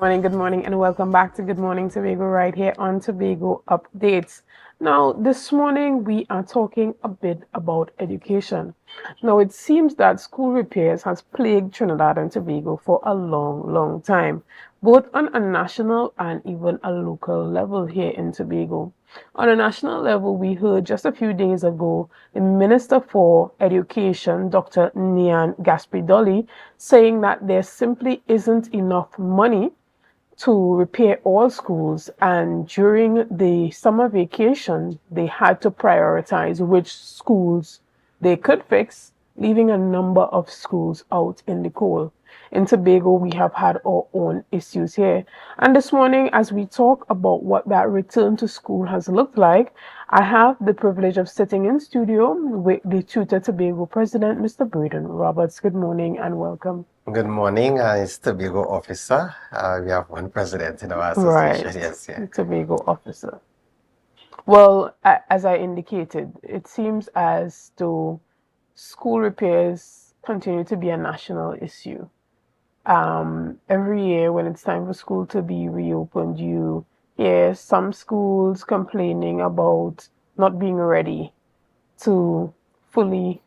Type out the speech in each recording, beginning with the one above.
Good morning, and welcome back to Good Morning Tobago right here on Tobago Updates. Now, this morning we are talking a bit about education. Now, it seems that school repairs has plagued Trinidad and Tobago for a long, long time, both on a national and even a local level here in Tobago. On a national level, we heard just a few days ago the Minister for Education, Dr. Nian Gaspridoli, saying that there simply isn't enough money to repair all schools, and during the summer vacation they had to prioritize which schools they could fix, leaving a number of schools out in the cold. In Tobago, we have had our own issues here, and this morning, as we talk about what that return to school has looked like, I have the privilege of sitting in studio with the Tutor Tobago President, Mr. Braden Roberts. Good morning and welcome. Good morning, it's Tobago officer. We have one president in our Right, association. Yes, yeah. Tobago officer. Well, as I indicated, it seems as though school repairs continue to be a national issue. Every year when it's time for school to be reopened, you hear some schools complaining about not being ready to fully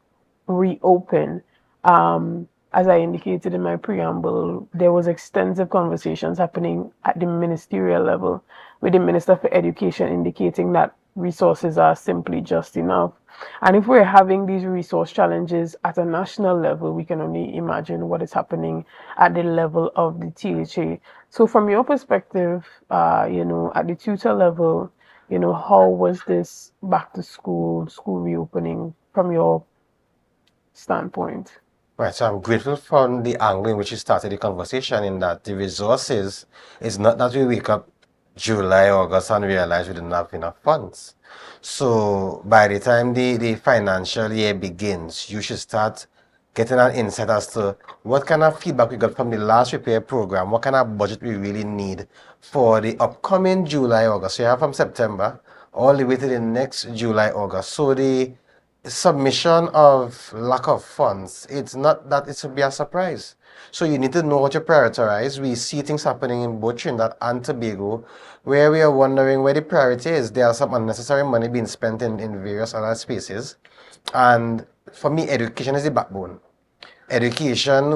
reopen. As I indicated in my preamble, there was extensive conversations happening at the ministerial level with the Minister for Education indicating that resources are simply just enough. And if we're having these resource challenges at a national level, we can only imagine what is happening at the level of the THA. So from your perspective, at the tutor level, how was this back to school reopening from your standpoint? Right, so I'm grateful from the angle in which you started the conversation, in that the resources is not that we wake up July, August and realize we didn't have enough funds. So by the time the financial year begins, you should start getting an insight as to what kind of feedback we got from the last repair program, what kind of budget we really need for the upcoming July, August. So you have from September all the way to the next July, August. So the submission of lack of funds, it's not that it should be a surprise. So you need to know what to prioritize. We see things happening in both Trinidad and Tobago where we are wondering where the priority is. There are some unnecessary money being spent in various other spaces. And for me, education is the backbone. Education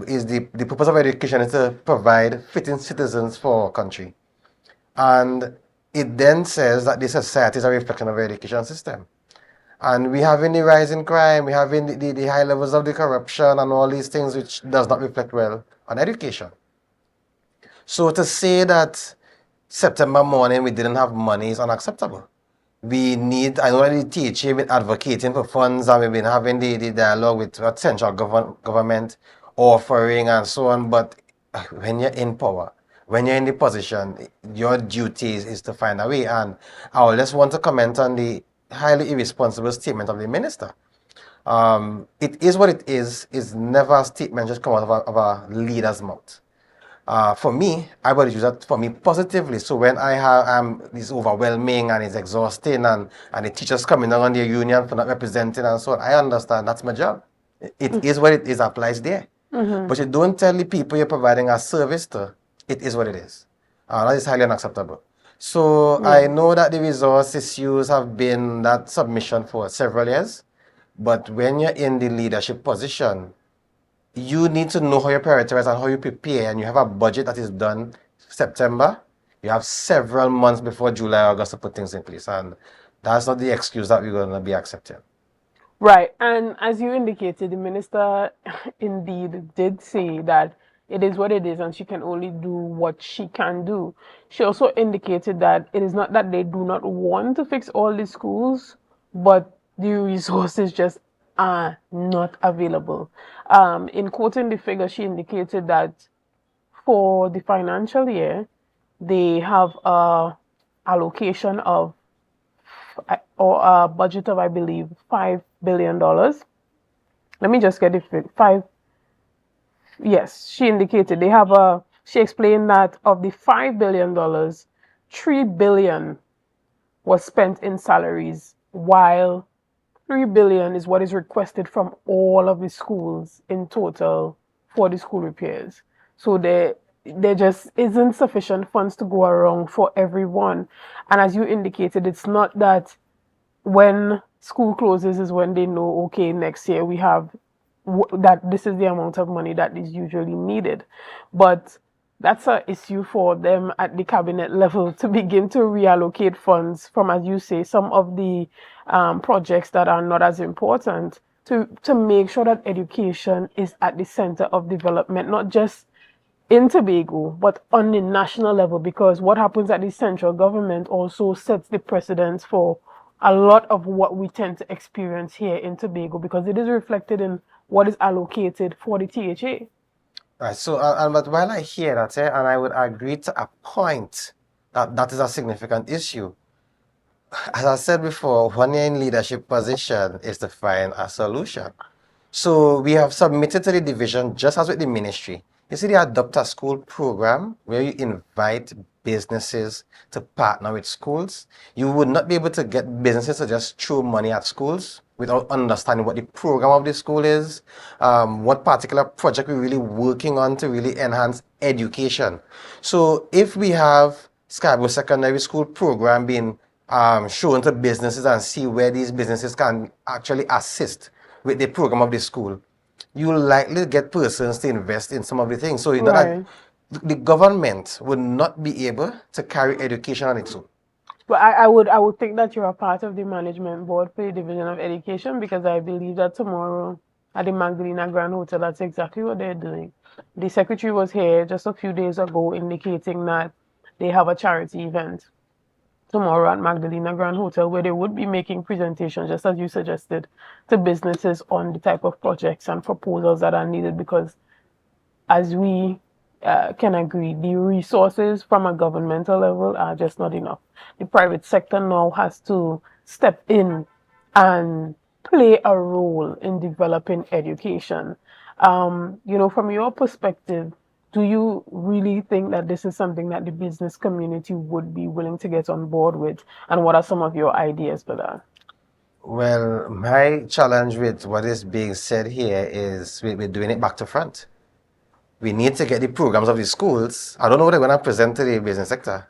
is the purpose of education is to provide fitting citizens for our country. And it then says that the society is a reflection of our education system. And we having the rise in crime, we having the high levels of the corruption and all these things which does not reflect well on education. So to say that September morning we didn't have money is unacceptable. We need, I know that the THA been advocating for funds, and we've been having the dialogue with central government offering and so on, but when you're in power, when you're in the position, your duty is to find a way. And I just want to comment on the highly irresponsible statement of the minister. It is what it is never a statement just come out of a leader's mouth. For me, I would use that for me positively. So when I have this overwhelming and it's exhausting, and the teachers coming down on their union for not representing and so on, I understand that's my job. It is what it is, applies there. But you don't tell the people you're providing a service to, it is what it is. That is highly unacceptable. So I know that the resource issues have been that submission for several years, but when you're in the leadership position, you need to know how you prioritize and how you prepare, and you have a budget that is done September. You have several months before July, August to put things in place, and that's not the excuse that we're going to be accepting. Right, and as you indicated, the minister indeed did say that it is what it is and she can only do what she can do. She also indicated that it is not that they do not want to fix all the schools, but the resources just are not available. In quoting the figure, she indicated that for the financial year, they have a allocation of or a budget of, I believe, $5 billion. Let me just get it fit. Yes, she indicated they have she explained that of the $5 billion, $3 billion was spent in salaries, while $3 billion is what is requested from all of the schools in total for the school repairs. So there there just isn't sufficient funds to go around for everyone. And as you indicated, it's not that when school closes is when they know, okay, next year we have that this is the amount of money that is usually needed. But that's an issue for them at the cabinet level to begin to reallocate funds from, as you say, some of the projects that are not as important to make sure that education is at the center of development, not just in Tobago, but on the national level, because what happens at the central government also sets the precedence for a lot of what we tend to experience here in Tobago, because it is reflected in what is allocated for the THA. Right. So, but while I hear that, and I would agree to a point that that is a significant issue. As I said before, when you're in leadership position is to find a solution. So we have submitted to the division, just as with the ministry. You see the Adopt a School program where you invite businesses to partner with schools. You would not be able to get businesses to just throw money at schools without understanding what the program of the school is, what particular project we're really working on to really enhance education. So if we have Scarborough Secondary School program being shown to businesses and see where these businesses can actually assist with the program of the school, you will likely get persons to invest in some of the things. So you know that Right. the government would not be able to carry education on its own. But I would think that you're a part of the management board for the Division of Education, because I believe that tomorrow at the Magdalena Grand Hotel, that's exactly what they're doing. The secretary was here just a few days ago indicating that they have a charity event tomorrow at Magdalena Grand Hotel, where they would be making presentations, just as you suggested, to businesses on the type of projects and proposals that are needed. Because as we can agree, the resources from a governmental level are just not enough. The private sector now has to step in and play a role in developing education. From your perspective, do you really think that this is something that the business community would be willing to get on board with? And what are some of your ideas for that? Well, my challenge with what is being said here is we're doing it back to front. We need to get the programs of the schools. I don't know what they're going to present to the business sector,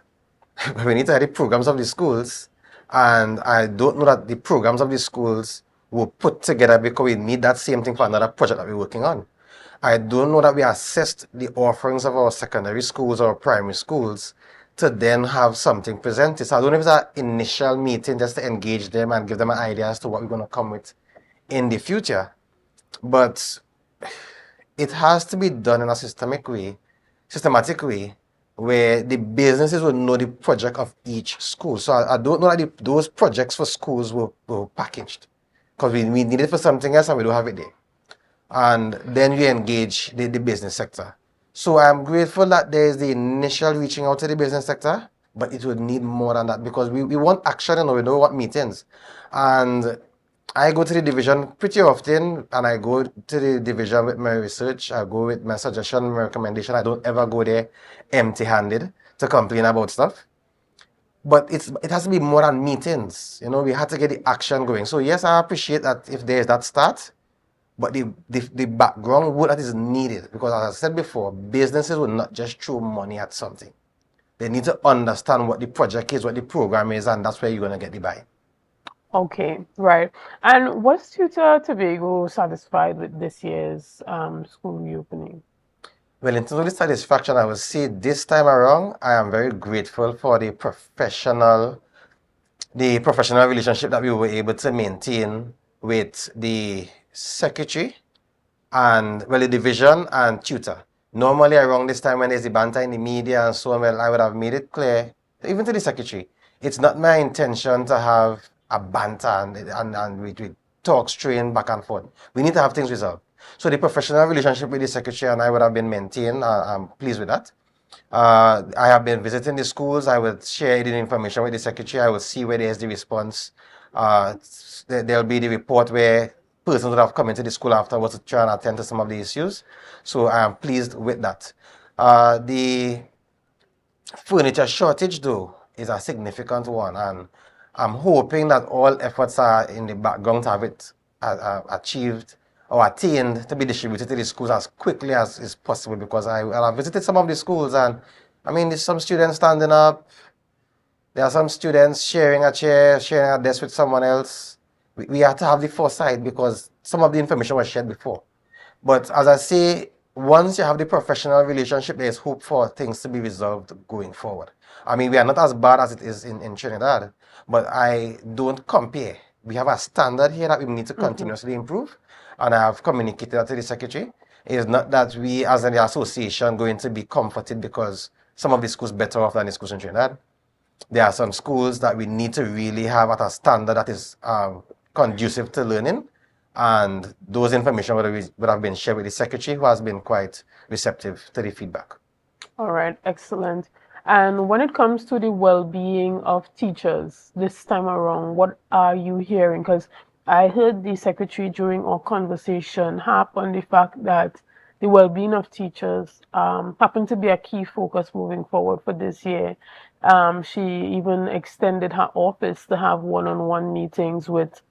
but we need to get the programs of the schools. And I don't know that the programs of the schools will put together because we need that same thing for another project that we're working on. I don't know that we assessed the offerings of our secondary schools or primary schools to then have something presented. So I don't know if it's an initial meeting just to engage them and give them an idea as to what we're going to come with in the future. But it has to be done in a systematic way, where the businesses will know the project of each school. So I don't know that those projects for schools were packaged because we need it for something else and we don't have it there. And then you engage the business sector. So I'm grateful that there is the initial reaching out to the business sector, but it would need more than that because we want action and we don't want meetings. And I go to the division pretty often, and I go to the division with my research. I go with my suggestion, my recommendation. I don't ever go there empty-handed to complain about stuff. But it has to be more than meetings. We have to get the action going. So yes, I appreciate that if there is that start, but the background work that is needed, because as I said before, businesses will not just throw money at something. They need to understand what the project is, what the program is, and that's where you're going to get the buy. Okay, right. And was Tutor Tobago satisfied with this year's school reopening? Well, in terms of the satisfaction, I would say this time around, I am very grateful for the professional relationship that we were able to maintain with the secretary and, well, the division and tutor. Normally around this time when there's the banter in the media and so on, well, I would have made it clear, even to the secretary, it's not my intention to have a banter and we talk strain back and forth. We need to have things resolved. So the professional relationship with the secretary and I would have been maintained. I'm pleased with that. I have been visiting the schools. I will share the information with the secretary. I will see where there's the response. There'll be the report where persons would have come into the school afterwards to try and attend to some of the issues. So I am pleased with that. The furniture shortage, though, is a significant one, and I'm hoping that all efforts are in the background to have it achieved or attained to be distributed to the schools as quickly as is possible, because I visited some of the schools, and I mean, there's some students standing up, there are some students sharing a chair, sharing a desk with someone else. We have to have the foresight, because some of the information was shared before. But as I say, once you have the professional relationship, there's hope for things to be resolved going forward. I mean, we are not as bad as it is in Trinidad, but I don't compare. We have a standard here that we need to continuously improve, and I have communicated that to the secretary. It's not that we, as an association, going to be comforted because some of the schools better off than the schools in Trinidad. There are some schools that we need to really have at a standard that is conducive to learning, and those information would have been shared with the secretary, who has been quite receptive to the feedback. All right, excellent. And when it comes to the well-being of teachers this time around, what are you hearing? Because I heard the secretary during our conversation harp on the fact that the well-being of teachers happen to be a key focus moving forward for this year. She even extended her office to have one-on-one meetings with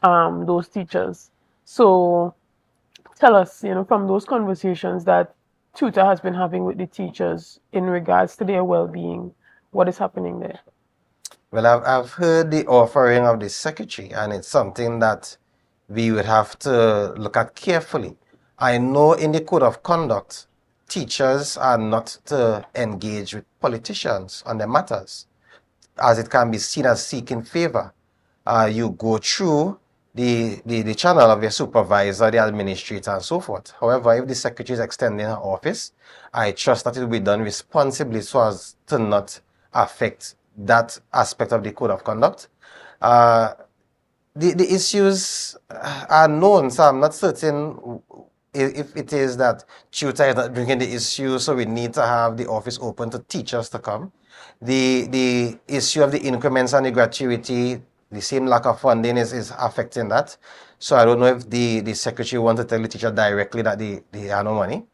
those teachers. So tell us, from those conversations that tutor has been having with the teachers in regards to their well-being, what is happening there? Well, I've heard the offering of the secretary, and it's something that we would have to look at carefully. I know in the code of conduct, teachers are not to engage with politicians on their matters, as it can be seen as seeking favor. You go through the channel of your supervisor, the administrator, and so forth. However, if the secretary is extending her office, I trust that it will be done responsibly so as to not affect that aspect of the code of conduct. The issues are known, so I'm not certain if it is that tutor is not bringing the issue, so we need to have the office open to teachers to come. The issue of the increments and the gratuity, the same lack of funding is affecting that. So I don't know if the secretary wants to tell the teacher directly that they have no money.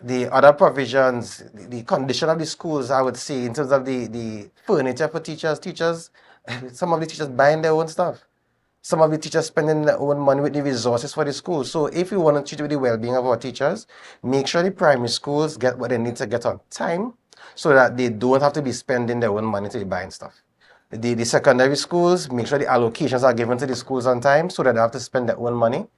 The other provisions, the condition of the schools, I would say, in terms of the furniture for teachers, some of the teachers buying their own stuff. Some of the teachers spending their own money with the resources for the school. So if you want to treat with the well-being of our teachers, make sure the primary schools get what they need to get on time, so that they don't have to be spending their own money to be buying stuff. The secondary schools, make sure the allocations are given to the schools on time, so that they have to spend their own money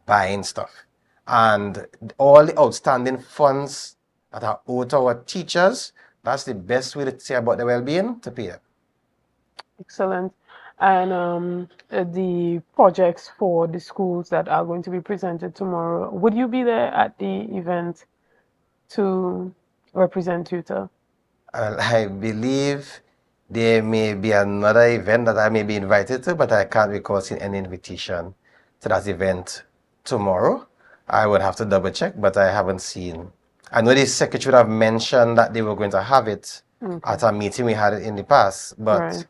buying stuff. And all the outstanding funds that are owed to our teachers, that's the best way to say about their well-being, to pay them. Excellent. And the projects for the schools that are going to be presented tomorrow, would you be there at the event to represent tutor? I believe there may be another event that I may be invited to, but I can't recall seeing any invitation to that event tomorrow. I would have to double check, but I haven't seen. I know the secretary would have mentioned that they were going to have it at a meeting we had in the past, but Right.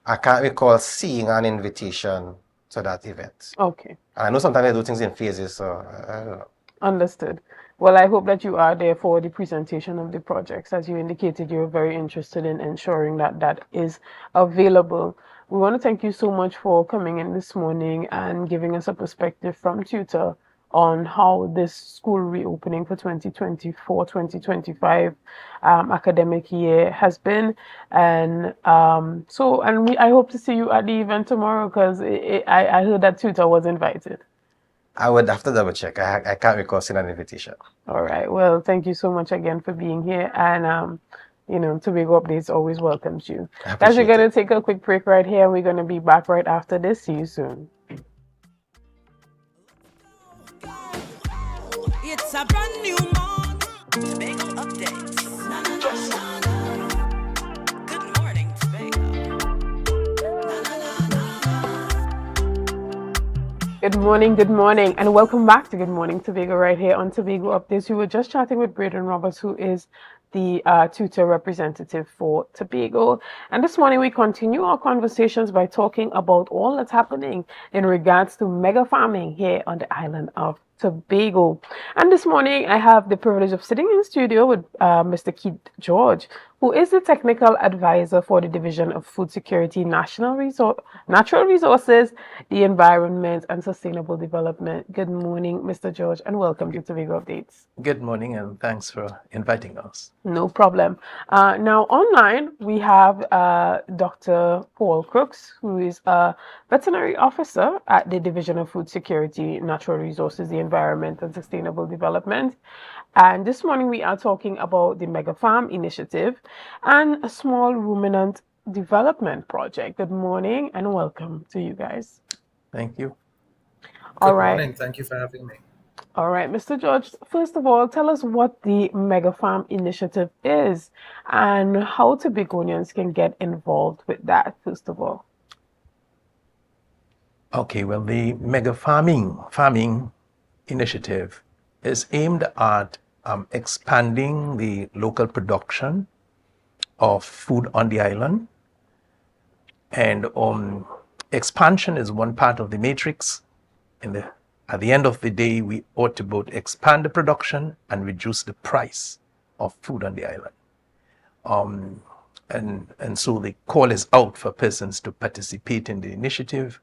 I can't recall seeing an invitation to that event. Okay. And I know sometimes they do things in phases, so I don't know. Understood. Well, I hope that you are there for the presentation of the projects. As you indicated, you're very interested in ensuring that that is available. We want to thank you so much for coming in this morning and giving us a perspective from tutor on how this school reopening for 2024-2025 academic year has been. And I hope to see you at the event tomorrow, because I heard that tutor was invited. I would have to double check. I can't recall seeing an invitation. All right. Well, thank you so much again for being here. And, Tobago Updates always welcomes you. Guys, we're going to take a quick break right here. We're going to be back right after this. See you soon. It's a brand new morning. Tobago Updates. Good morning, Tobago. Good morning, and welcome back to Good Morning Tobago right here on Tobago Updates. We were just chatting with Braden Roberts, who is the tutor representative for Tobago. And this morning we continue our conversations by talking about all that's happening in regards to mega farming here on the island of Tobago. And this morning, I have the privilege of sitting in studio with Mr. Keith George, who is the technical advisor for the Division of Food Security, Natural Resources, the Environment, and Sustainable Development. Good morning, Mr. George, and welcome to Tobago Updates. Good morning, and thanks for inviting us. No problem. Now, online, we have Dr. Paul Crooks, who is a veterinary officer at the Division of Food Security, Natural Resources, the Environment, and Sustainable Development. And this morning, we are talking about the Mega Farm Initiative and a small ruminant development project. Good morning, and welcome to you guys. Thank you. All Good right. morning. Thank you for having me. All right, Mr. George, first of all, tell us what the Mega Farm Initiative is and how Tobagonians can get involved with that, first of all. Okay, well, the mega farming initiative is aimed at expanding the local production of food on the island. And expansion is one part of the matrix. At the end of the day, we ought to both expand the production and reduce the price of food on the island. And so the call is out for persons to participate in the initiative.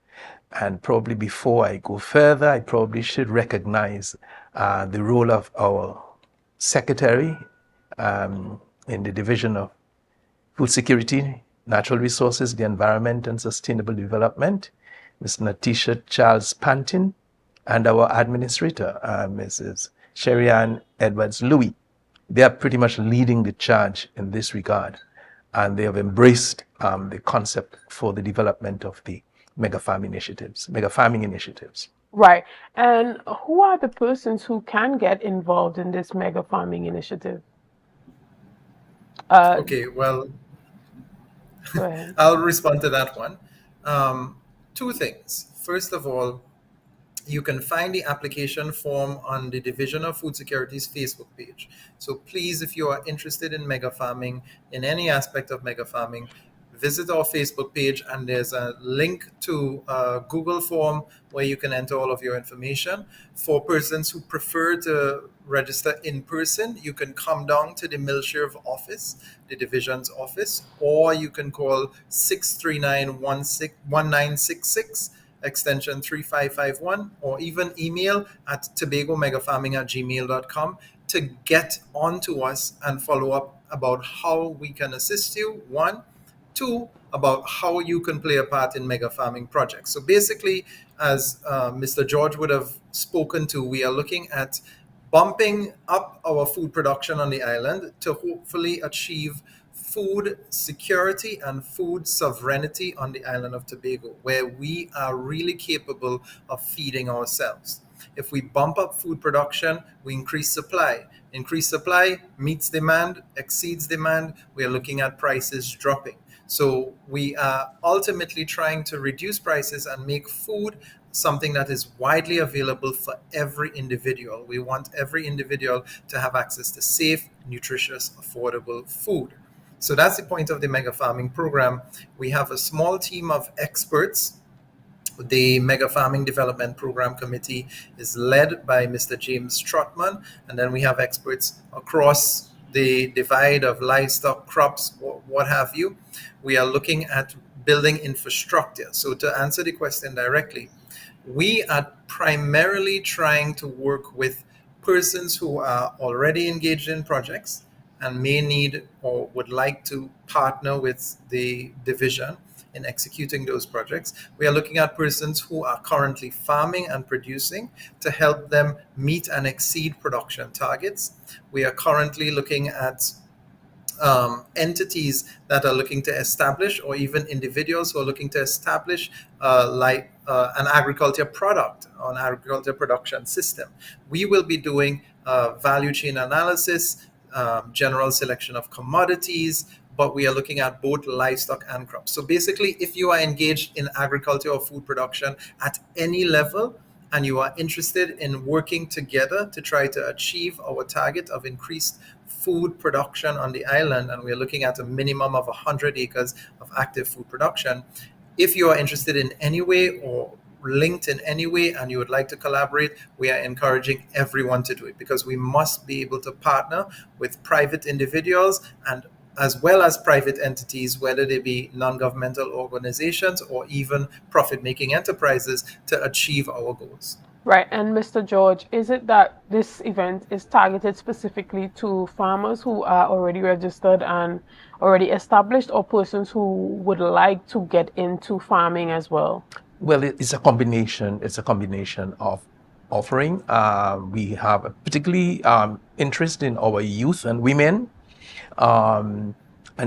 And probably before I go further, I probably should recognize the role of our secretary in the Division of Food Security, Natural Resources, the Environment, and Sustainable Development, Ms. Natisha Charles Pantin, and our administrator, Mrs. Sherry-Ann Edwards-Louis. They are pretty much leading the charge in this regard, and they have embraced the concept for the development of the mega farming initiatives. Right. And who are the persons who can get involved in this mega farming initiative? Okay, well, Go ahead. I'll respond to that one. Two things. First of all, you can find the application form on the Division of Food Security's Facebook page. So please, if you are interested in mega farming, in any aspect of mega farming, visit our Facebook page, and there's a link to a Google form where you can enter all of your information. For persons who prefer to register in person, you can come down to the Milshire office, the division's office, or you can call 639-1966, extension 3551, or even email at tobagomegafarming@gmail.com to get onto us and follow up about how we can assist you, one. Two, about how you can play a part in mega farming projects. So basically, as Mr. George would have spoken to, we are looking at bumping up our food production on the island to hopefully achieve food security and food sovereignty on the island of Tobago, where we are really capable of feeding ourselves. If we bump up food production, we increase supply. Increased supply meets demand, exceeds demand. We are looking at prices dropping. So we are ultimately trying to reduce prices and make food something that is widely available for every individual. We want every individual to have access to safe, nutritious, affordable food. So that's the point of the mega farming program. We have a small team of experts. The Mega Farming Development Program Committee is led by Mr. James Trotman, and then we have experts across the divide of livestock, crops, what have you. We are looking at building infrastructure. So to answer the question directly, we are primarily trying to work with persons who are already engaged in projects and may need or would like to partner with the division in executing those projects. We are looking at persons who are currently farming and producing to help them meet and exceed production targets. We are currently looking at entities that are looking to establish, or even individuals who are looking to establish an agriculture product or an agriculture production system. We will be doing value chain analysis, general selection of commodities, but we are looking at both livestock and crops. So basically, if you are engaged in agriculture or food production at any level, and you are interested in working together to try to achieve our target of increased food production on the island, and we're looking at a minimum of 100 acres of active food production. If you are interested in any way or linked in any way and you would like to collaborate, we are encouraging everyone to do it, because we must be able to partner with private individuals and as well as private entities, whether they be non-governmental organizations or even profit-making enterprises, to achieve our goals. Right, and Mr. George, is it that this event is targeted specifically to farmers who are already registered and already established, or persons who would like to get into farming as well? Well, it's a combination. It's a combination of offering. We have a particularly interest in our youth and women. And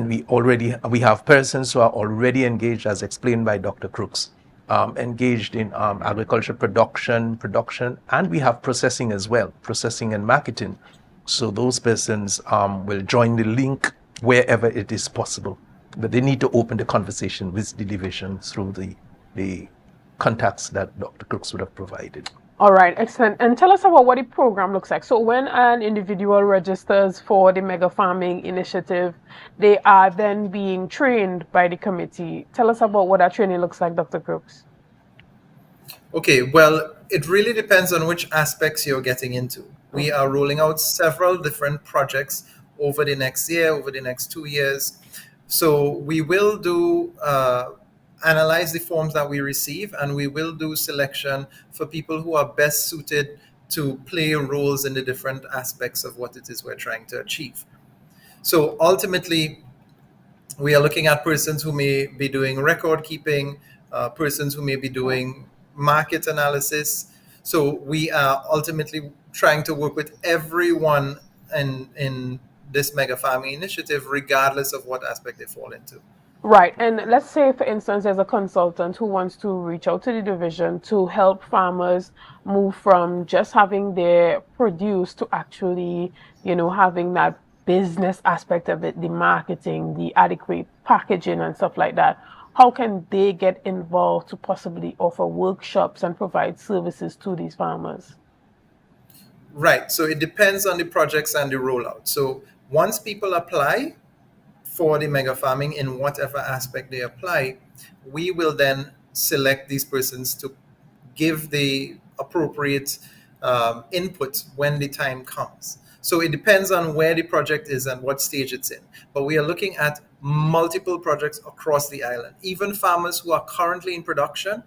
we have persons who are already engaged, as explained by Dr. Crooks, engaged in agriculture production, and we have processing as well, processing and marketing. So those persons will join the link wherever it is possible. But they need to open the conversation with the division through the contacts that Dr. Crooks would have provided. All right, excellent. And tell us about what the program looks like. So when an individual registers for the Mega Farming Initiative, they are then being trained by the committee. Tell us about what that training looks like, Dr. Crooks. Okay, well, it really depends on which aspects you're getting into. We are rolling out several different projects over the next year, over the next 2 years. So we will do analyze the forms that we receive, and we will do selection for people who are best suited to play roles in the different aspects of what it is we're trying to achieve. So ultimately, we are looking at persons who may be doing record keeping, persons who may be doing market analysis. So we are ultimately trying to work with everyone in this Mega Farming Initiative, regardless of what aspect they fall into. Right. And let's say, for instance, there's a consultant who wants to reach out to the division to help farmers move from just having their produce to actually, having that business aspect of it, the marketing, the adequate packaging and stuff like that. How can they get involved to possibly offer workshops and provide services to these farmers? Right. So it depends on the projects and the rollout. So once people apply for the mega farming in whatever aspect they apply, we will then select these persons to give the appropriate input when the time comes. So it depends on where the project is and what stage it's in. But we are looking at multiple projects across the island, even farmers who are currently in production,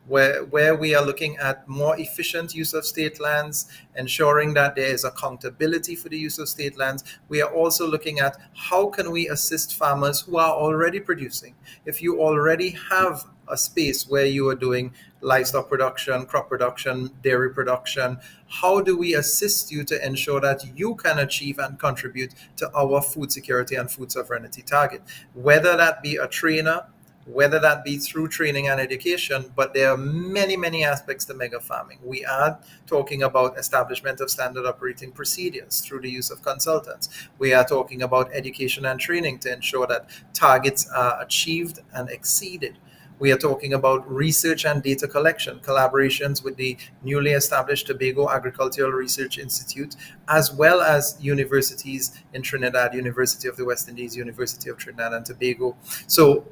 where we are looking at more efficient use of state lands, ensuring that there is accountability for the use of state lands. We are also looking at how can we assist farmers who are already producing. If you already have a space where you are doing livestock production, crop production, dairy production, how do we assist you to ensure that you can achieve and contribute to our food security and food sovereignty target? Whether that be a trainer, whether that be through training and education, but there are many, many aspects to mega farming. We are talking about establishment of standard operating procedures through the use of consultants. We are talking about education and training to ensure that targets are achieved and exceeded. We are talking about research and data collection, collaborations with the newly established Tobago Agricultural Research Institute, as well as universities in Trinidad, University of the West Indies, University of Trinidad and Tobago. So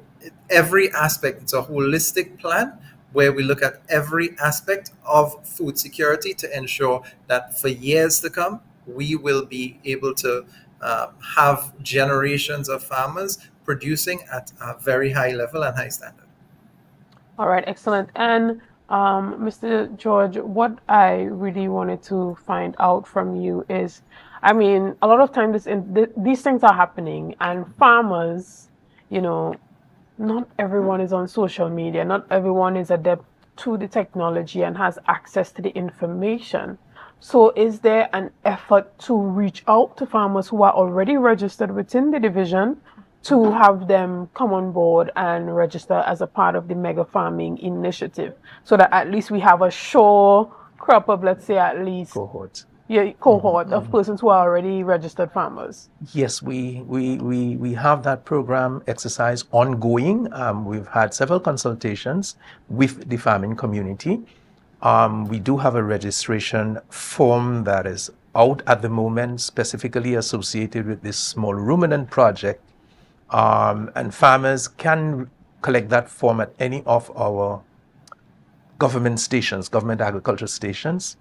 every aspect, it's a holistic plan where we look at every aspect of food security to ensure that for years to come, we will be able to have generations of farmers producing at a very high level and high standard. All right, excellent. And Mr. George, what I really wanted to find out from you is, a lot of times these things are happening, and farmers, not everyone is on social media. Not everyone is adept to the technology and has access to the information. So is there an effort to reach out to farmers who are already registered within the division to have them come on board and register as a part of the Mega Farming Initiative, so that at least we have a sure crop of, let's say, at least cohort of persons who are already registered farmers? Yes, we have that program exercise ongoing. We've had several consultations with the farming community. We do have a registration form that is out at the moment, specifically associated with this small ruminant project. And farmers can collect that form at any of our government stations, government agriculture stations.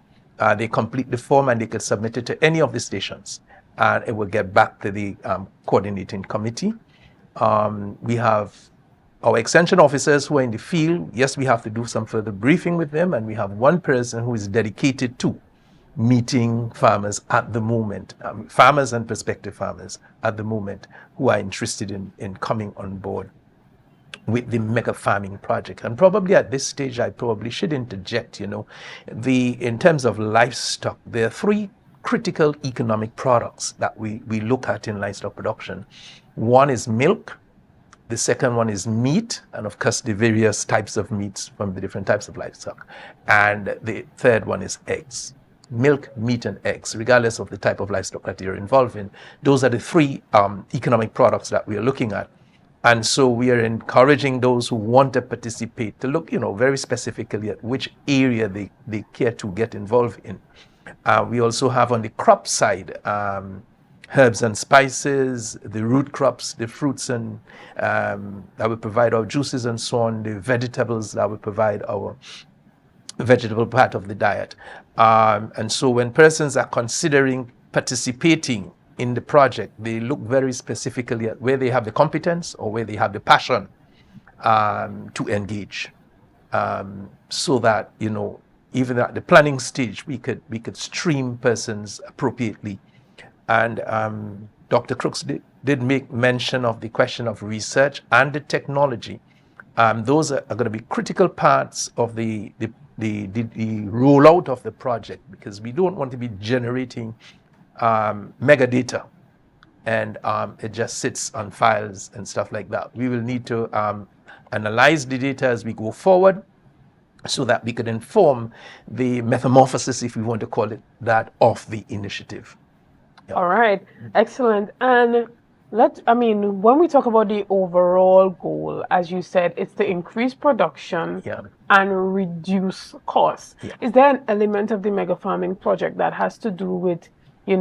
They complete the form and they could submit it to any of the stations, and it will get back to the coordinating committee. We have our extension officers who are in the field. Yes, we have to do some further briefing with them, and we have one person who is dedicated to meeting farmers at the moment, farmers and prospective farmers at the moment who are interested in coming on board with the mega farming project. And probably at this stage, I probably should interject, in terms of livestock, there are three critical economic products that we look at in livestock production. One is milk, the second one is meat, and of course the various types of meats from the different types of livestock. And the third one is eggs. Milk, meat, and eggs, regardless of the type of livestock that you're involved in. Those are the three economic products that we are looking at. And so we are encouraging those who want to participate to look, very specifically at which area they care to get involved in. We also have on the crop side, herbs and spices, the root crops, the fruits and that will provide our juices and so on, the vegetables that will provide our vegetable part of the diet. And so when persons are considering participating in the project, they look very specifically at where they have the competence or where they have the passion to engage, so that even at the planning stage we could stream persons appropriately. And Dr. Crooks did make mention of the question of research and the technology. Those are going to be critical parts of the rollout of the project, because we don't want to be generating mega data and it just sits on files and stuff like that. We will need to analyze the data as we go forward so that we could inform the metamorphosis, if we want to call it that, of the initiative. Yeah. All right, excellent. And when we talk about the overall goal, as you said, it's to increase production and reduce costs. Yeah. Is there an element of the mega farming project that has to do with, yes,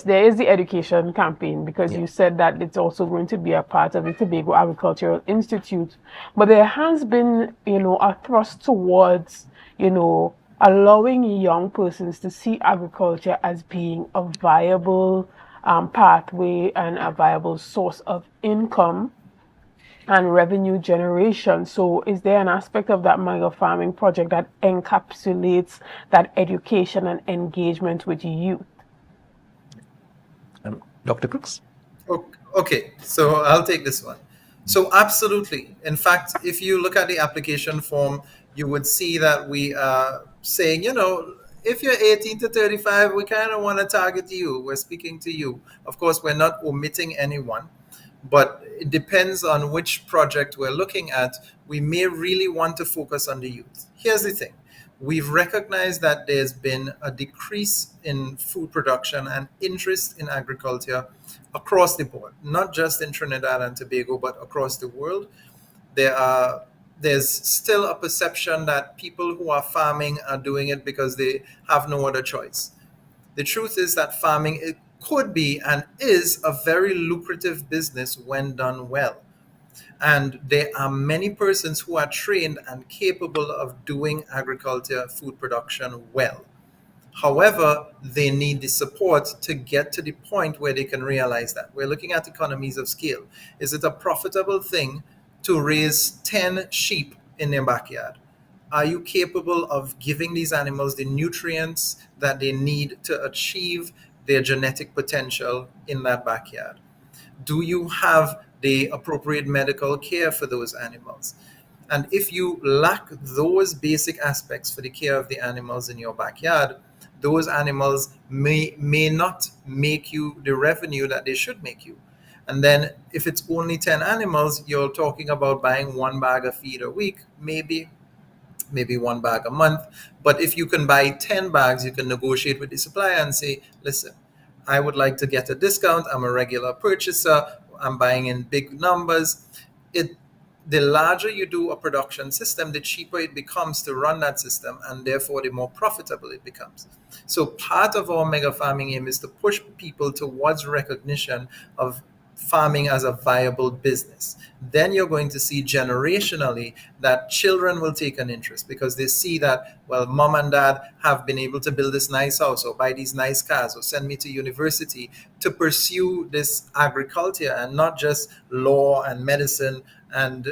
there is the education campaign, because you said that it's also going to be a part of the Tobago Agricultural Institute, but there has been, a thrust towards, allowing young persons to see agriculture as being a viable pathway and a viable source of income and revenue generation. So is there an aspect of that mega farming project that encapsulates that education and engagement with youth? Dr. Crooks? Okay, so I'll take this one. So absolutely. In fact, if you look at the application form, you would see that we are saying, if you're 18 to 35, we kind of want to target you. We're speaking to you. Of course, we're not omitting anyone, but it depends on which project we're looking at. We may really want to focus on the youth. Here's the thing. We've recognized that there's been a decrease in food production and interest in agriculture across the board, not just in Trinidad and Tobago, but across the world. There's still a perception that people who are farming are doing it because they have no other choice. The truth is that farming, it could be and is a very lucrative business when done well. And there are many persons who are trained and capable of doing agriculture, food production well. However, they need the support to get to the point where they can realize that. We're looking at economies of scale. Is it a profitable thing to raise 10 sheep in their backyard? Are you capable of giving these animals the nutrients that they need to achieve their genetic potential in that backyard? Do you have the appropriate medical care for those animals? And if you lack those basic aspects for the care of the animals in your backyard, those animals may not make you the revenue that they should make you. And then if it's only 10 animals, you're talking about buying one bag of feed a week, maybe one bag a month. But if you can buy 10 bags, you can negotiate with the supplier and say, listen, I would like to get a discount. I'm a regular purchaser. I'm buying in big numbers. The larger you do a production system, the cheaper it becomes to run that system, and therefore the more profitable it becomes. So part of our mega farming aim is to push people towards recognition of farming as a viable business. Then you're going to see generationally that children will take an interest because they see that, well, mom and dad have been able to build this nice house or buy these nice cars or send me to university to pursue this agriculture and not just law and medicine and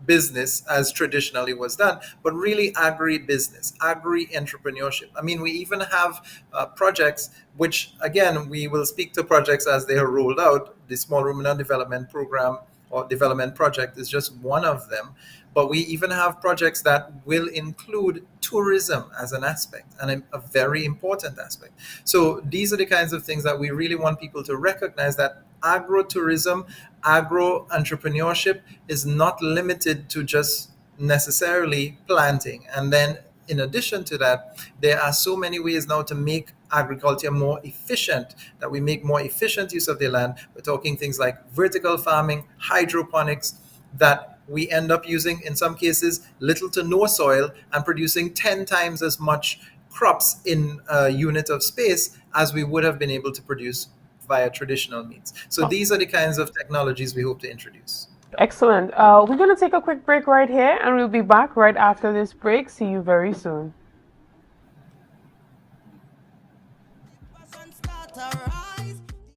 business as traditionally was done, but really agri-business, agri-entrepreneurship. I mean, we even have projects, which again, we will speak to projects as they are rolled out. The Small Ruminant Development Program or Development Project is just one of them. But we even have projects that will include tourism as an aspect and a very important aspect. So these are the kinds of things that we really want people to recognize, that agro-tourism, agro-entrepreneurship is not limited to just necessarily planting. And then in addition to that, there are so many ways now to make agriculture more efficient, that we make more efficient use of the land. We're talking things like vertical farming, hydroponics, that we end up using, in some cases, little to no soil and producing 10 times as much crops in a unit of space as we would have been able to produce via traditional means. So these are the kinds of technologies we hope to introduce. Excellent. We're going to take a quick break right here, and we'll be back right after this break. See you very soon. Person start a